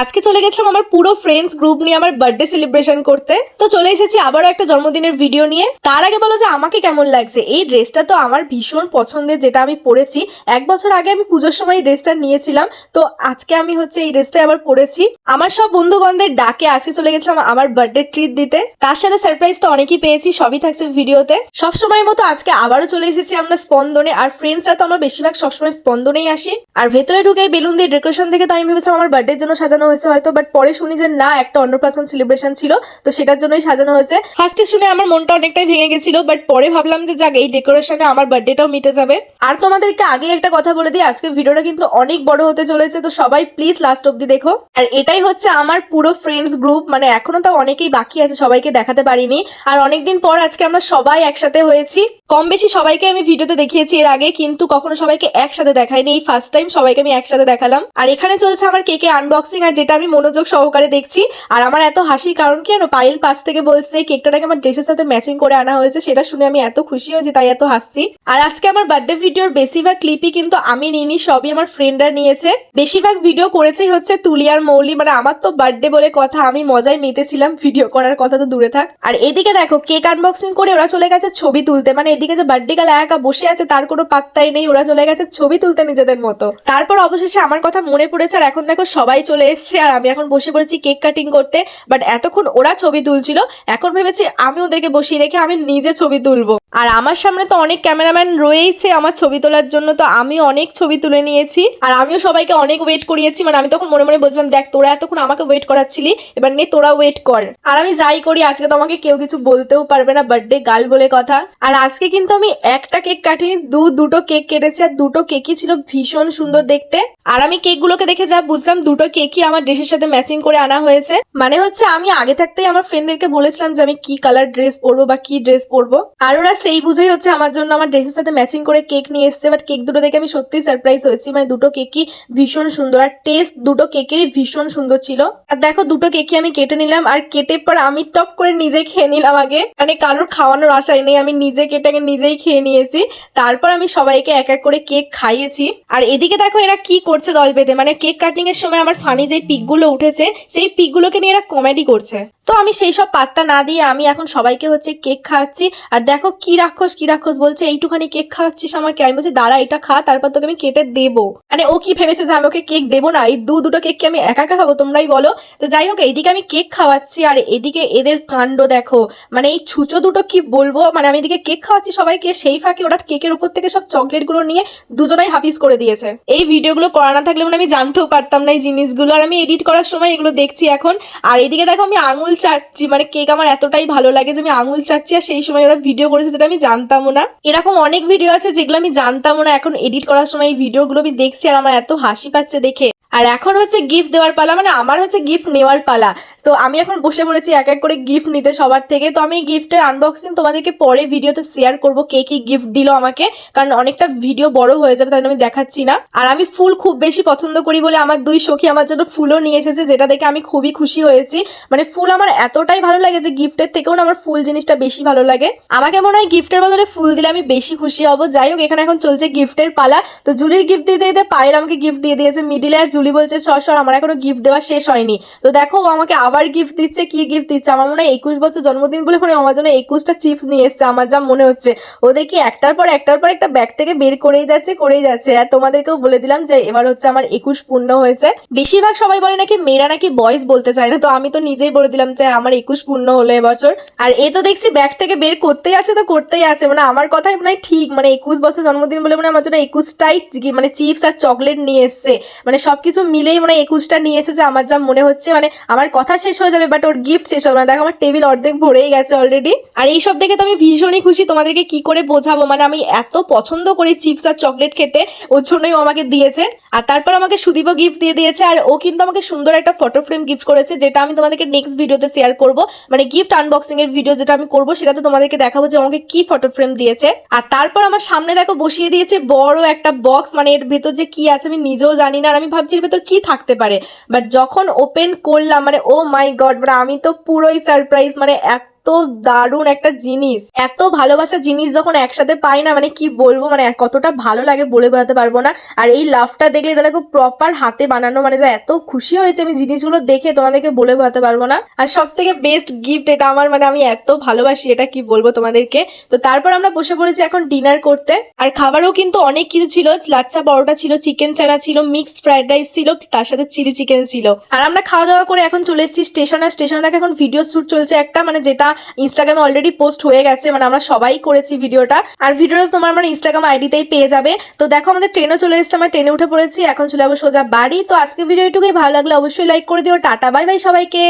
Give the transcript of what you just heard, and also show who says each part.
Speaker 1: আজকে চলে গেছিলাম আমার পুরো ফ্রেন্ডস গ্রুপ নিয়ে আমার বার্থডে সেলিব্রেশন করতে। তো চলে এসেছি আবারও একটা জন্মদিনের ভিডিও নিয়ে। তার আগে বলো যে আমাকে কেমন লাগছে। এই ড্রেসটা তো আমার ভীষণ পছন্দের, যেটা আমি পরেছি 1 বছর আগে। আমি পুজোর সময় এই ড্রেসটা নিয়েছিলাম, তো আজকে আমি এই ড্রেসটা আবার পরেছি। আমার সব বন্ধুগণদের ডাকে আজকে চলে গেছিলাম আমার বার্থডে ট্রিট দিতে। তার সাথে সারপ্রাইজ তো অনেকই পেয়েছি, সবই থাকছে ভিডিওতে। সবসময়ের মতো আজকে আবারও চলে এসেছি আমরা স্পন্দনে। আর ফ্রেন্ডসরা তো আমরা বেশিরভাগ সবসময় স্পন্দনেই আসি। আর ভেতরে ঢুকে বেলুন দিয়ে ডেকোরেশন থেকে তো আমি ভেবেছিলাম আমার বার্থডের জন্য সাজানো হয়েছে হয়তো, বাট পরে শুনি যে না, একটা অন্নপ্রাশন সেলিব্রেশন ছিল, তো সেটার জন্যই সাজানো হয়েছে। ফার্স্টে শুনে আমার মনটা অনেকটাই ভেঙে গেছিল, বাট পরে ভাবলাম যে যাক, এই ডেকোরেশনে আমার বার্থডেটাও মিটে যাবে। আর তোমাদেরকে আগে একটা কথা বলে দিই, আজকে ভিডিওটা কিন্তু অনেক বড় হতে চলেছে, তো সবাই প্লিজ লাস্ট অব্দি দেখো। আর এটাই হচ্ছে আমার পুরো ফ্রেন্ডস গ্রুপ, মানে এখনো তো অনেকেই বাকি আছে, সবাইকে দেখাতে পারিনি। আর অনেকদিন পর আজকে আমরা সবাই একসাথে হয়েছি। কম বেশি সবাইকে আমি ভিডিওতে দেখিয়েছি এর আগে, কিন্তু কখনো সবাইকে একসাথে দেখাইনি। এই ফার্স্ট টাইম সবাইকে আমি একসাথে দেখালাম। আর এখানে চলছে আমার কেকের আনবক্সিং, আর যেটা আমি মনোযোগ সহকারে দেখছি। আর আমার এত হাসির কারণ কি জানো, পায়েল পাশ থেকে বলছে কেকটাকে আমার ড্রেসের সাথে ম্যাচিং করে আনা হয়েছে। সেটা শুনে আমি এত খুশি হয়েছি, তাই এত হাসছি। আর আজকে আমার বার্থডে ভিডিওর বেশিরভাগ ক্লিপই কিন্তু আমি নিইনি, সবই আমার ফ্রেন্ডরা নিয়েছে। বেশিরভাগ ভিডিও করেছেই হচ্ছে তুলি আর মৌলি। মানে আমার তো বার্থডে বলে কথা, আমি মজায় মেতেছিলাম, ভিডিও করার কথা তো দূরে থাক। আর এদিকে দেখো কেক আনবক্সিং করে ওরা চলে গেছে ছবি তুলতে। মানে এদিকে যে বার্থডে গাল একা বসে আছে তার কোনো পাত্তাই নেই, ওরা চলে গেছে ছবি তুলতে নিজেদের মতো। তারপর অবশেষে আমার কথা মনে পড়েছে, আর এখন দেখো সবাই চলে এসছে আর আমি এখন বসে পড়েছি কেক কাটিং করতে। বাট এতক্ষণ ওরা ছবি তুলছিল, এখন ভেবেছি আমি ওদেরকে বসিয়ে রেখে আমি নিজে ছবি তুলবো। আর আমার সামনে তো অনেক ক্যামেরাম্যান রয়েছে আমার ছবি তোলার জন্য, তো আমি অনেক ছবি তুলে নিয়েছি। আর আমিও সবাইকে অনেক ওয়েট করিয়েছি। মানে আমি তখন মনে মনে বলছিলাম, দেখ তোরা এতক্ষণ আমাকে ওয়েট করাচ্ছিলি, এবার নে তোরা ওয়েট কর। আর আমি যাই করি, আজকে তো আমাকে কেউ কিছু বলতেও পারবে না, বার্থডে গার্ল বলে কথা। আর আজকে কিন্তু আমি একটা কেক কাটিনি, দুটো কেক কেটেছি, আর দুটো কেকই ছিল ভীষণ সুন্দর দেখতে। আর আমি কেকগুলোকে দেখে যা বুঝলাম, দুটো কেকই আমার ড্রেসের সাথে ম্যাচিং করে আনা হয়েছে। মানে হচ্ছে আমি আগে থাকতেই আমার ফ্রেন্ডদেরকে বলেছিলাম যে আমি কি কালার ড্রেস পরবো বা কি ড্রেস পরবো, আর ওরা সেই বুঝেই হচ্ছে আমার জন্য আমার ড্রেসের সাথে ম্যাচিং করে কেক নিয়ে এসছে। বাট কেক দুটো দেখে আমি সত্যিই সারপ্রাইজ হয়েছি। মানে দুটো কেকই ভীষণ সুন্দর, আর টেস্ট দুটো কেকেরই ভীষণ সুন্দর ছিল। আর দেখো দুটো কেকই আমি কেটে নিলাম, আর কেটে পর আমি টপ করে নিজে খেয়ে নিলাম আগে। মানে কারোর খাওয়ানোর আশাই নেই, আমি নিজে কেটে নিজেই খেয়ে নিয়েছি। তারপর আমি সবাইকে এক এক করে কেক খাইয়েছি। আর এদিকে দেখো এরা কি করছে দল বেঁধে। মানে কেক কাটিং এর সময় আমার ফানি যে পিকগুলো উঠেছে, সেই পিকগুলোকে নিয়ে এরা কমেডি করছে। তো আমি সেই সব পাত্তা না দিয়ে আমি এখন সবাইকে হচ্ছে কেক খাওয়াচ্ছি। আর দেখো কি রাক্ষস বলছে, এইটুখানি কেক খাওয়াচ্ছিস আমাকে। আমি বলছি দাঁড়া, এটা খা, তারপর তোকে আমি কেটে দেবো। মানে ও কি ভেবেছে যে আমি ওকে কেক দেবো না? এই দুটো কেক কি আমি একা একা খাবো, তোমরাই বলো। তো যাই হোক, এইদিকে আমি কেক খাওয়াচ্ছি, আর এদিকে এদের কাণ্ড দেখো। মানে এই ছুঁচো দুটো কি বলবো। মানে আমি এদিকে কেক খাওয়াচ্ছি সবাইকে, সেই ফাঁকে ওরা কেকের উপর থেকে সব চকলেট গুলো নিয়ে দুজনাই হাফিস করে দিয়েছে। এই ভিডিওগুলো করা না থাকলে মানে আমি জানতেও পারতাম না এই জিনিসগুলো। আর আমি এডিট করার সময় এগুলো দেখছি এখন। আর এদিকে দেখো আমি আঙুল চাটছি। মানে কেক আমার এতটাই ভালো লাগে যে আমি আঙুল চাটছি, আর সেই সময় ওরা ভিডিও করেছে যেটা আমি জানতামও না। এরকম অনেক ভিডিও আছে যেগুলো আমি জানতামও না, এখন এডিট করার সময় এই ভিডিওগুলো আমি দেখছি আর আমার এত হাসি পাচ্ছে দেখে। আর এখন হচ্ছে গিফট দেওয়ার পালা, মানে আমার হচ্ছে গিফট নেওয়ার পালা। তো আমি এখন বসে পড়েছি এক এক করে গিফট নিতে সবার থেকে। তো আমি গিফটের আনবক্সিং তোমাদেরকে পরে ভিডিওতে শেয়ার করবো, কে কি গিফট দিল আমাকে, কারণ অনেকটা ভিডিও বড় হয়ে যাবে, তাই আমি দেখাচ্ছি না। আর আমি ফুল খুব বেশি পছন্দ করি বলে আমার দুই সখী আমার জন্য ফুলও নিয়ে এসেছে, যেটা দেখে আমি খুবই খুশি হয়েছি। মানে ফুল আমার এতটাই ভালো লাগে যে গিফটের থেকেও না আমার ফুল জিনিসটা বেশি ভালো লাগে। আমাকে মনে হয় গিফটের বদলে ফুল দিলে আমি বেশি খুশি হব। যাই হোক, এখানে এখন চলছে গিফটের পালা। তো জুলির গিফট দিতে দিতে পায়েল আমাকে গিফট দিয়ে দিয়েছে মিডিলে, আর জুলি বলছে সর আমার এখনো গিফট দেওয়া শেষ হয়নি। তো দেখো ও আমাকে আবার গিফট দিচ্ছে। কি গিফট দিচ্ছে? আমার মনে হয় 21 বছর জন্মদিন বলে মনে আমার জন্য 21টা চিপস নিয়ে এসছে, আমার যা মনে হচ্ছে। ও দেখি একটার পর একটা ব্যাগ থেকে বের করেই যাচ্ছে। আর তোমাদেরকেও বলে দিলাম যে এবার হচ্ছে আমার 21 পূর্ণ হয়েছে। বেশিরভাগ সবাই বলে নাকি মেয়েরা নাকি বয়স বলতে চায় না, তো আমি তো নিজেই বলে দিলাম যে আমার 21 পূর্ণ হলো এবছর। আর এ তো দেখছি ব্যাগ থেকে বের করতেই আছে। মানে আমার কথাই মনে হয় ঠিক, মানে 21 বছর জন্মদিন বলে মানে আমার জন্য 21টাই মানে চিপস আর চকলেট নিয়ে এসছে। মানে সবকিছু মিলেই মানে 21টা নিয়ে এসেছে আমার যা মনে হচ্ছে। মানে আমার কথা শেষ হয়ে যাবে বাট ওর গিফট শেষ হবে না। দেখো আমার টেবিল অর্ধেক ভরেই গেছে অলরেডি। আর এইসব দেখে তো আমি ভীষণই খুশি, তোমাদেরকে কি করে বোঝাবো। মানে আমি এত পছন্দ করি চিপস আর চকলেট খেতে, ওর জন্যই ও আমাকে দিয়েছে। আর তারপর আমাকে সুদীপও গিফট দিয়ে দিয়েছে। আর ও কিন্তু আমাকে সুন্দর একটা ফটো ফ্রেম গিফট করেছে, যেটা আমি তোমাদেরকে নেক্সট ভিডিওতে শেয়ার করব। মানে গিফট আনবক্সিং এর ভিডিও যেটা আমি করবো, সেটাতে তোমাদেরকে দেখাবো যে আমাকে কি ফটো ফ্রেম দিয়েছে। আর তারপর আমার সামনে দেখো বসিয়ে দিয়েছে বড় একটা বক্স। মানে এর ভেতর যে কি আছে আমি নিজেও জানি না, আর আমি ভাবছি এর ভেতর কি থাকতে পারে। বাট যখন ওপেন করলাম, মানে ও মাই গড, মানে আমি তো পুরোই সারপ্রাইজ। মানে এত দারুণ একটা জিনিস, এত ভালোবাসার জিনিস যখন একসাথে পাই না, মানে কি বলবো, মানে কতটা ভালো লাগে বলে বোঝাতে পারবো না। আর এই লাভটা দেখলে, এটা দেখো প্রপার হাতে বানানো, মানে যা এত খুশি হয়েছে আমি জিনিসগুলো দেখে, তোমাদেরকে বলে বোঝাতে পারবো না। আর সব থেকে বেস্ট গিফট এটা আমার, মানে আমি এত ভালোবাসি এটা, কি বলবো তোমাদেরকে। তো তারপর আমরা বসে পড়েছি এখন ডিনার করতে। আর খাবারও কিন্তু অনেক কিছু ছিল, লাচ্ছা পরোটা ছিল, চিকেন চানা ছিল, মিক্সড ফ্রাইড রাইস ছিল, তার সাথে চিলি চিকেন ছিল। আর আমরা খাওয়া দাওয়া করে এখন চলে এসেছি স্টেশন। আর স্টেশনে দেখে এখন ভিডিও শুট চলছে একটা, মানে যেটা ইনস্টাগ্রামে অলরেডি পোস্ট হয়ে গেছে, মানে আমরা সবাই করেছি ভিডিওটা। আর ভিডিওটা তোমার আমার ইনস্টাগ্রাম আইডিতেই পেয়ে যাবে। তো দেখো আমাদের ট্রেনও চলে এসেছে, আমরা ট্রেনে উঠে পড়েছি, এখন চলে যাবো সোজা বাড়ি। তো আজকে ভিডিও এটুকুই, ভালো লাগলে অবশ্যই লাইক করে দিও। টাটা বাই বাই সবাইকে।